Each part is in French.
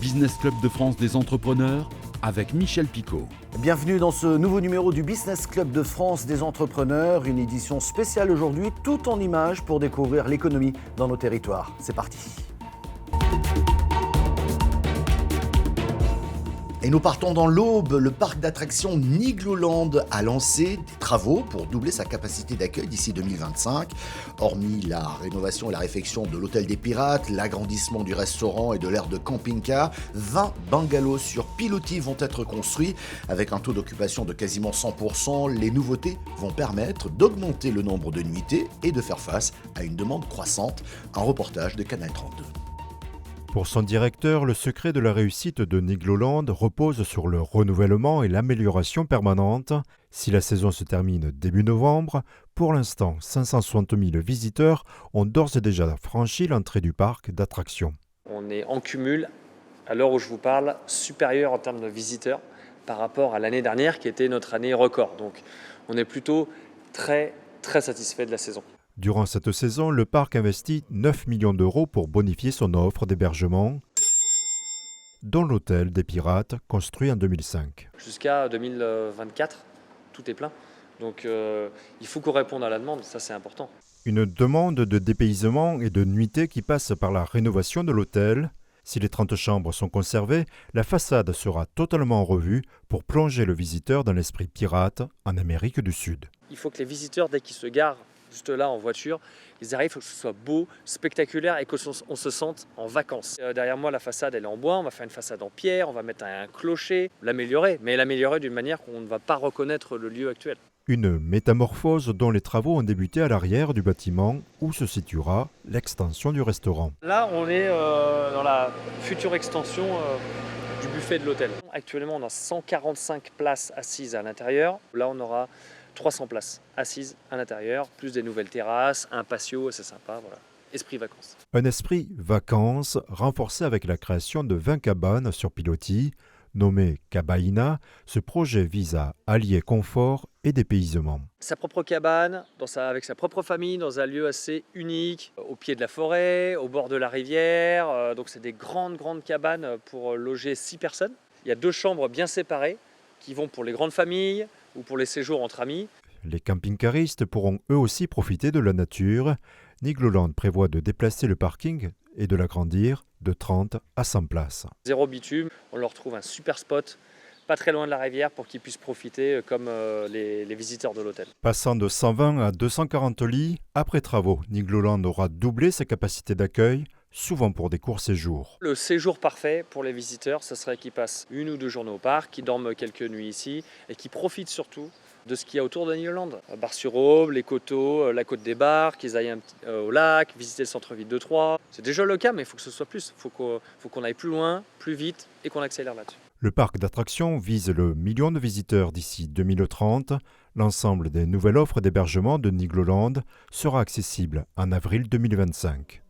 Business Club de France des entrepreneurs avec Michel Picot. Bienvenue dans ce nouveau numéro du Business Club de France des entrepreneurs, une édition spéciale aujourd'hui, tout en images pour découvrir l'économie dans nos territoires. C'est parti. Et nous partons dans l'Aube. Le parc d'attractions Nigloland a lancé des travaux pour doubler sa capacité d'accueil d'ici 2025. Hormis la rénovation et la réfection de l'hôtel des Pirates, l'agrandissement du restaurant et de l'aire de camping-car, 20 bungalows sur pilotis vont être construits. Avec un taux d'occupation de quasiment 100%, les nouveautés vont permettre d'augmenter le nombre de nuitées et de faire face à une demande croissante. Un reportage de Canal 32. Pour son directeur, le secret de la réussite de Nigloland repose sur le renouvellement et l'amélioration permanente. Si la saison se termine début novembre, pour l'instant, 560 000 visiteurs ont d'ores et déjà franchi l'entrée du parc d'attractions. On est en cumul, à l'heure où je vous parle, supérieur en termes de visiteurs par rapport à l'année dernière qui était notre année record. Donc on est plutôt très satisfait de la saison. Durant cette saison, le parc investit 9 millions d'euros pour bonifier son offre d'hébergement, dont l'hôtel des Pirates, construit en 2005. Jusqu'à 2024, tout est plein. Donc il faut qu'on réponde à la demande, ça c'est important. Une demande de dépaysement et de nuitées qui passe par la rénovation de l'hôtel. Si les 30 chambres sont conservées, la façade sera totalement revue pour plonger le visiteur dans l'esprit pirate en Amérique du Sud. Il faut que les visiteurs, dès qu'ils se garent juste là en voiture, ils arrivent, il faut que ce soit beau, spectaculaire et qu'on se sente en vacances. Derrière moi, la façade elle est en bois, on va faire une façade en pierre, on va mettre un clocher, l'améliorer, mais l'améliorer d'une manière qu'on ne va pas reconnaître le lieu actuel. Une métamorphose dont les travaux ont débuté à l'arrière du bâtiment où se situera l'extension du restaurant. Là, on est dans la future extension du buffet de l'hôtel. Actuellement, on a 145 places assises à l'intérieur. Là, on aura 300 places assises à l'intérieur, plus des nouvelles terrasses, un patio, c'est sympa, voilà. Esprit vacances. Un esprit vacances renforcé avec la création de 20 cabanes sur pilotis. Nommé Cabaina, ce projet vise à allier confort et dépaysement. Sa propre cabane, avec sa propre famille, dans un lieu assez unique, au pied de la forêt, au bord de la rivière. Donc c'est des grandes cabanes pour loger 6 personnes. Il y a 2 chambres bien séparées qui vont pour les grandes familles ou pour les séjours entre amis. Les camping-caristes pourront eux aussi profiter de la nature. Nigloland prévoit de déplacer le parking et de l'agrandir de 30 à 100 places. 0 bitume, on leur trouve un super spot, pas très loin de la rivière pour qu'ils puissent profiter comme les visiteurs de l'hôtel. Passant de 120 à 240 lits, après travaux, Nigloland aura doublé sa capacité d'accueil, souvent pour des courts séjours. Le séjour parfait pour les visiteurs, ce serait qu'ils passent 1 ou 2 journées au parc, qu'ils dorment quelques nuits ici et qu'ils profitent surtout de ce qu'il y a autour de Nigloland. Bar-sur-Aube, les coteaux, la côte des Bars, qu'ils aillent au lac, visiter le centre-ville de Troyes. C'est déjà le cas, mais il faut que ce soit plus. Il faut qu'on aille plus loin, plus vite et qu'on accélère là-dessus. Le parc d'attractions vise le million de visiteurs d'ici 2030. L'ensemble des nouvelles offres d'hébergement de Nigloland sera accessible en avril 2025.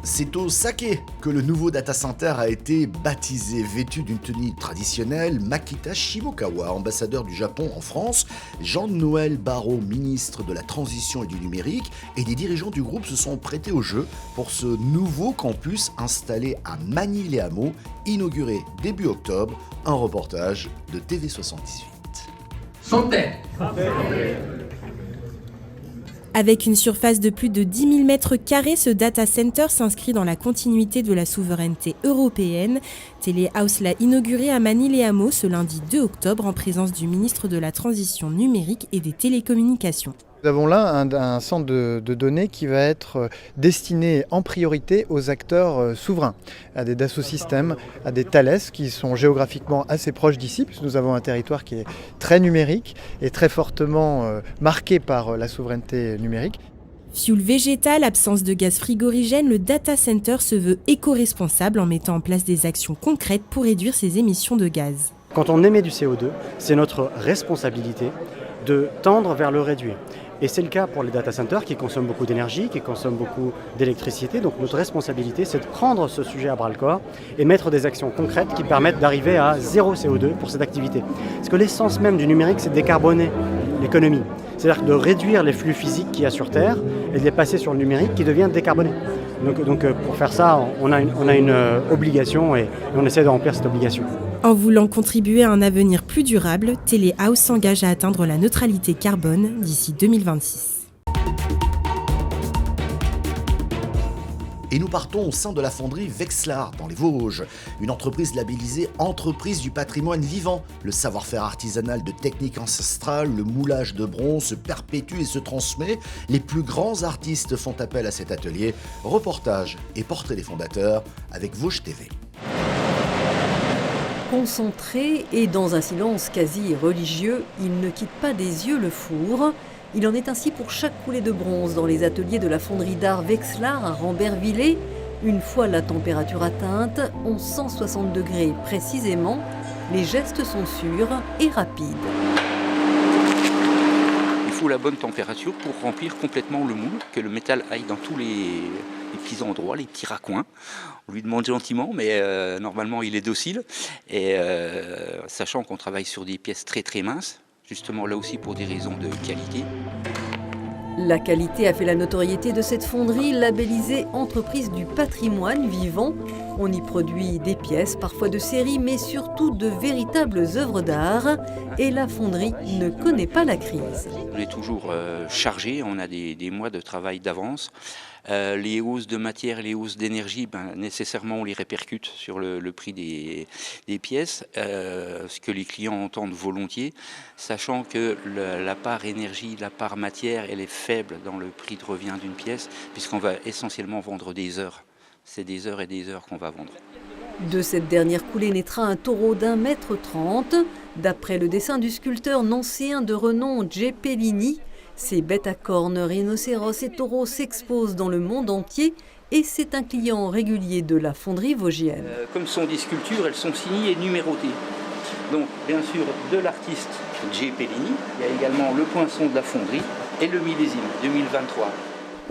C'est au Sake que le nouveau data center a été baptisé. Vêtu d'une tenue traditionnelle, Makita Shimokawa, ambassadeur du Japon en France, Jean-Noël Barrot, ministre de la Transition et du Numérique, et des dirigeants du groupe se sont prêtés au jeu pour ce nouveau campus installé à Magny-les-Hameaux, inauguré début octobre. Un reportage de TV78. Santé. Avec une surface de plus de 10 000 m², ce data center s'inscrit dans la continuité de la souveraineté européenne. Telehouse l'a inauguré à Magny-les-Hameaux ce lundi 2 octobre en présence du ministre de la Transition numérique et des télécommunications. Nous avons là un centre de données qui va être destiné en priorité aux acteurs souverains, à des Dassault Systèmes, à des Thales qui sont géographiquement assez proches d'ici, puisque nous avons un territoire qui est très numérique et très fortement marqué par la souveraineté numérique. Fioul végétal, absence de gaz frigorigène, le data center se veut éco-responsable en mettant en place des actions concrètes pour réduire ses émissions de gaz. Quand on émet du CO2, c'est notre responsabilité de tendre vers le réduire. Et c'est le cas pour les data centers qui consomment beaucoup d'énergie, qui consomment beaucoup d'électricité. Donc notre responsabilité, c'est de prendre ce sujet à bras-le-corps et mettre des actions concrètes qui permettent d'arriver à 0 CO2 pour cette activité. Parce que l'essence même du numérique, c'est de décarboner l'économie. C'est-à-dire de réduire les flux physiques qu'il y a sur Terre et de les passer sur le numérique qui devient décarboné. Donc pour faire ça, on a une obligation et on essaie de remplir cette obligation. En voulant contribuer à un avenir plus durable, Téléhouse s'engage à atteindre la neutralité carbone d'ici 2026. Et nous partons au sein de la fonderie Vexlar, dans les Vosges, une entreprise labellisée Entreprise du patrimoine vivant. Le savoir-faire artisanal de techniques ancestrales, le moulage de bronze se perpétue et se transmet. Les plus grands artistes font appel à cet atelier. Reportage et portrait des fondateurs avec Vosges TV. Concentré et dans un silence quasi religieux, il ne quitte pas des yeux le four. Il en est ainsi pour chaque coulée de bronze dans les ateliers de la fonderie d'art Vexlar à Rambervillers. Une fois la température atteinte, 1160 degrés précisément, les gestes sont sûrs et rapides. Il faut la bonne température pour remplir complètement le moule, que le métal aille dans tous les petits endroits, les petits raccoins. On lui demande gentiment, mais normalement il est docile. Et sachant qu'on travaille sur des pièces très très minces, justement là aussi pour des raisons de qualité. La qualité a fait la notoriété de cette fonderie labellisée Entreprise du patrimoine vivant. On y produit des pièces, parfois de série, mais surtout de véritables œuvres d'art. Et la fonderie ne connaît pas la crise. On est toujours chargé, on a des mois de travail d'avance. Les hausses de matière, les hausses d'énergie, nécessairement on les répercute sur le prix des pièces, ce que les clients entendent volontiers, sachant que la part énergie, la part matière, elle est faible dans le prix de revient d'une pièce, puisqu'on va essentiellement vendre des heures. C'est des heures et des heures qu'on va vendre. De cette dernière coulée naîtra un taureau d'1,30 m. D'après le dessin du sculpteur nancéen de renom J. Pellini, ces bêtes à cornes, rhinocéros et taureaux s'exposent dans le monde entier et c'est un client régulier de la fonderie vosgienne. Comme ce sont des sculptures, elles sont signées et numérotées. Donc bien sûr de l'artiste J. Pellini, il y a également le poinçon de la fonderie et le millésime 2023.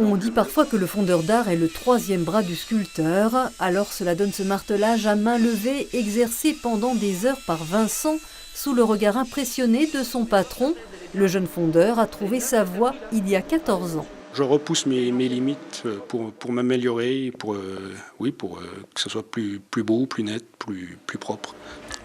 On dit parfois que le fondeur d'art est le troisième bras du sculpteur, alors cela donne ce martelage à main levée exercé pendant des heures par Vincent sous le regard impressionné de son patron. Le jeune fondeur a trouvé sa voie il y a 14 ans. Je repousse mes limites pour m'améliorer, pour que ce soit plus beau, plus net, plus propre.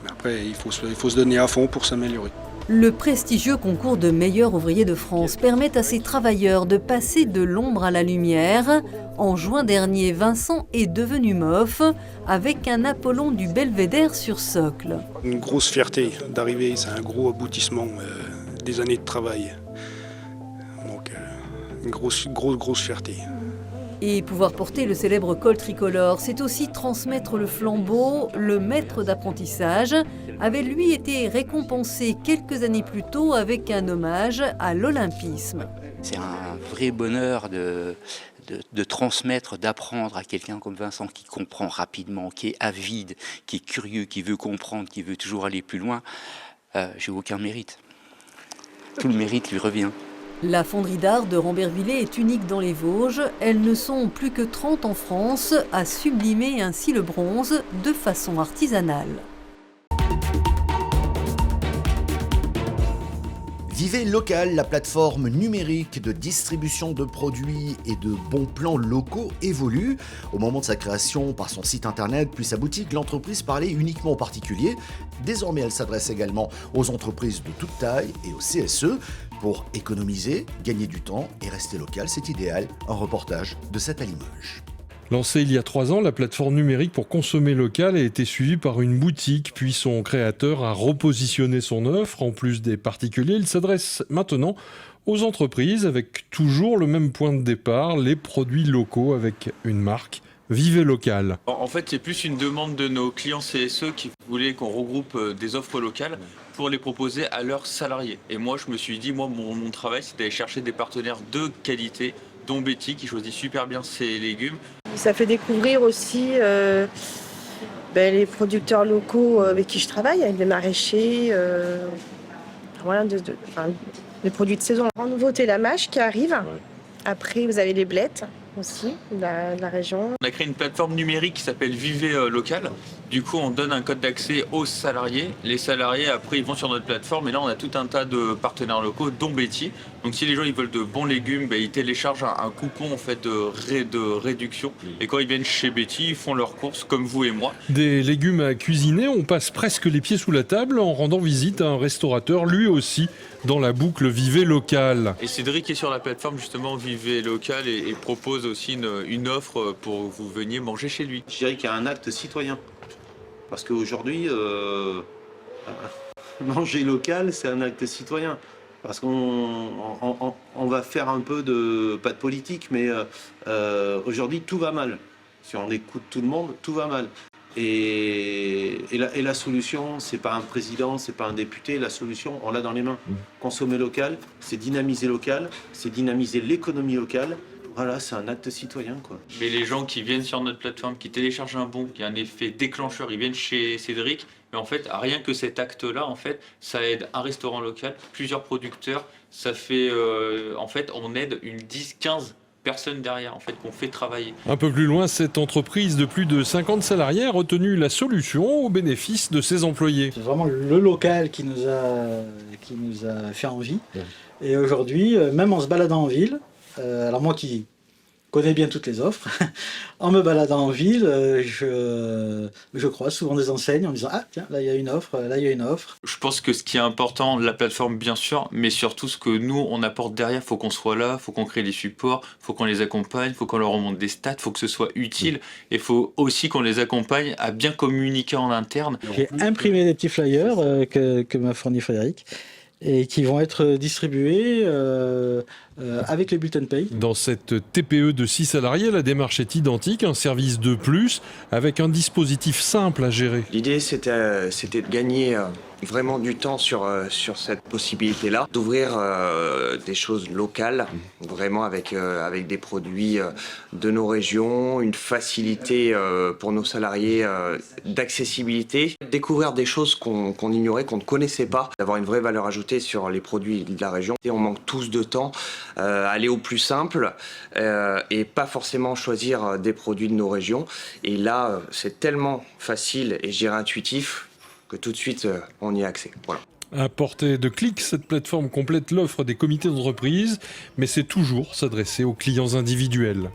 Mais après, il faut se donner à fond pour s'améliorer. Le prestigieux concours de meilleurs ouvriers de France permet à ces travailleurs de passer de l'ombre à la lumière. En juin dernier, Vincent est devenu MOF avec un Apollon du Belvédère sur socle. Une grosse fierté d'arriver, c'est un gros aboutissement des années de travail. Donc une grosse fierté. Et pouvoir porter le célèbre col tricolore, c'est aussi transmettre le flambeau. Le maître d'apprentissage avait lui été récompensé quelques années plus tôt avec un hommage à l'olympisme. C'est un vrai bonheur de transmettre, d'apprendre à quelqu'un comme Vincent qui comprend rapidement, qui est avide, qui est curieux, qui veut comprendre, qui veut toujours aller plus loin. J'ai aucun mérite. Tout le mérite lui revient. La fonderie d'art de Rambervillers est unique dans les Vosges. Elles ne sont plus que 30 en France à sublimer ainsi le bronze de façon artisanale. Vivez Local, la plateforme numérique de distribution de produits et de bons plans locaux évolue. Au moment de sa création par son site internet puis sa boutique, l'entreprise parlait uniquement aux particuliers. Désormais, elle s'adresse également aux entreprises de toute taille et au CSE. Pour économiser, gagner du temps et rester local, c'est idéal. Un reportage de 7 à Limoges. Lancée il y a 3 ans, la plateforme numérique pour consommer local a été suivie par une boutique, puis son créateur a repositionné son offre. En plus des particuliers, il s'adresse maintenant aux entreprises avec toujours le même point de départ, les produits locaux avec une marque. Vivez Local. En fait, c'est plus une demande de nos clients CSE qui voulaient qu'on regroupe des offres locales pour les proposer à leurs salariés. Et moi, je me suis dit, mon travail, c'est d'aller chercher des partenaires de qualité, dont Betty, qui choisit super bien ses légumes. Ça fait découvrir aussi les producteurs locaux avec qui je travaille, avec les maraîchers, les produits de saison. En nouveauté, la mâche qui arrive. Ouais. Après, vous avez les blettes aussi, de la région. On a créé une plateforme numérique qui s'appelle Vivez Local. Du coup, on donne un code d'accès aux salariés. Les salariés, après, ils vont sur notre plateforme. Et là, on a tout un tas de partenaires locaux, dont Betty. Donc, si les gens ils veulent de bons légumes, ils téléchargent un coupon en fait, de réduction. Et quand ils viennent chez Betty, ils font leurs courses comme vous et moi. Des légumes à cuisiner, on passe presque les pieds sous la table en rendant visite à un restaurateur, lui aussi, dans la boucle Vivez Local. Et Cédric est sur la plateforme justement Vivez Local et propose aussi une offre pour que vous veniez manger chez lui. Je dirais qu'il y a un acte citoyen. Parce qu'aujourd'hui, manger local, c'est un acte citoyen. Parce qu'on va faire un peu de, pas de politique, mais aujourd'hui, tout va mal. Si on écoute tout le monde, tout va mal. Et la solution, c'est pas un président, c'est pas un député. La solution, on l'a dans les mains. Consommer local, c'est dynamiser local, c'est dynamiser l'économie locale. Voilà, c'est un acte citoyen, quoi. Mais les gens qui viennent sur notre plateforme, qui téléchargent un bon, qui a un effet déclencheur, ils viennent chez Cédric. Mais en fait, rien que cet acte-là, en fait, ça aide un restaurant local, plusieurs producteurs. Ça fait, en fait, on aide une 10-15 personnes derrière, en fait, qu'on fait travailler. Un peu plus loin, cette entreprise de plus de 50 salariés a retenu la solution au bénéfice de ses employés. C'est vraiment le local qui nous a fait envie. Et aujourd'hui, même en se baladant en ville, alors moi qui connais bien toutes les offres, en me baladant en ville, je croise souvent des enseignes en me disant « Ah tiens, là il y a une offre, là il y a une offre ». Je pense que ce qui est important, la plateforme bien sûr, mais surtout ce que nous on apporte derrière, il faut qu'on soit là, il faut qu'on crée les supports, il faut qu'on les accompagne, il faut qu'on leur remonte des stats, il faut que ce soit utile et il faut aussi qu'on les accompagne à bien communiquer en interne. J'ai imprimé des petits flyers que m'a fourni Frédéric, et qui vont être distribués avec les bulletins de paye. Dans cette TPE de 6 salariés, la démarche est identique, un service de plus avec un dispositif simple à gérer. L'idée, c'était de gagner vraiment du temps sur cette possibilité-là, d'ouvrir des choses locales, vraiment avec des produits de nos régions, une facilité pour nos salariés d'accessibilité, découvrir des choses qu'on ignorait, qu'on ne connaissait pas, d'avoir une vraie valeur ajoutée sur les produits de la région. Et on manque tous de temps, aller au plus simple et pas forcément choisir des produits de nos régions. Et là, c'est tellement facile et je dirais intuitif que tout de suite, on y a accès. Voilà. À portée de clic, cette plateforme complète l'offre des comités d'entreprise, mais c'est toujours s'adresser aux clients individuels.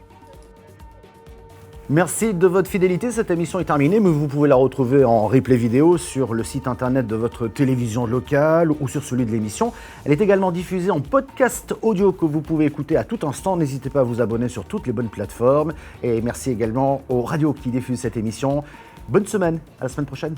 Merci de votre fidélité, cette émission est terminée, mais vous pouvez la retrouver en replay vidéo sur le site internet de votre télévision locale ou sur celui de l'émission. Elle est également diffusée en podcast audio que vous pouvez écouter à tout instant. N'hésitez pas à vous abonner sur toutes les bonnes plateformes. Et merci également aux radios qui diffusent cette émission. Bonne semaine, à la semaine prochaine.